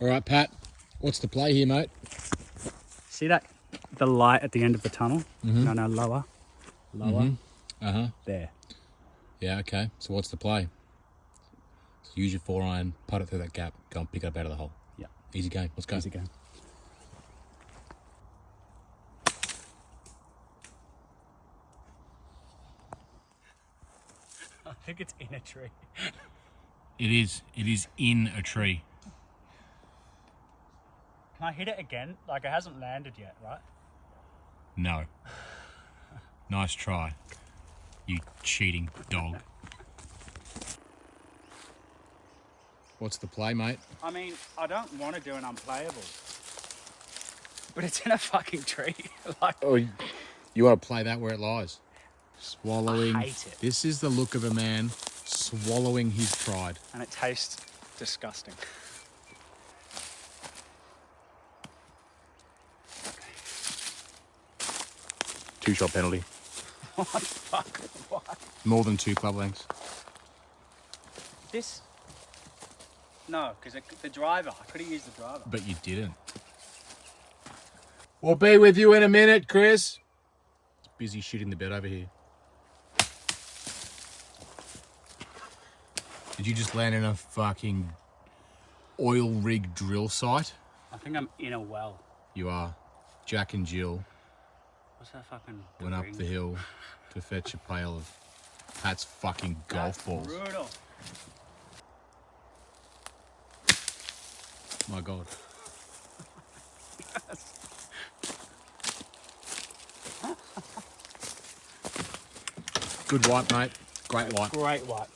All right, Pat, what's the play here, mate? See that? The light at the end of the tunnel? No, lower. There. Yeah, okay. So what's the play? So use your 4-iron, putt it through that gap, go and pick it up out of the hole. Yeah. Easy game. Let's go. Easy game. I think it's in a tree. It is. It is in a tree. Can I hit it again? Like, it hasn't landed yet, right? No. Nice try, you cheating dog. What's the play, mate? I mean, I don't want to do an unplayable. But it's in a fucking tree. Like, Oh, you want to play that where it lies? Swallowing. I hate it. This is the look of a man swallowing his pride. and it tastes disgusting. Two-shot penalty. What the fuck? What? More than 2 club lengths. This? No, because the driver, I could have used the driver. But you didn't. We'll be with you in a minute, Chris. It's busy shitting the bed over here. Did you just land in a fucking oil rig drill site? I think I'm in a well. You are. Jack and Jill What's that fucking went up ring? the hill to fetch a pail of Pat's fucking golf balls. Brutal. My God. Good white, mate. Great white. Great white.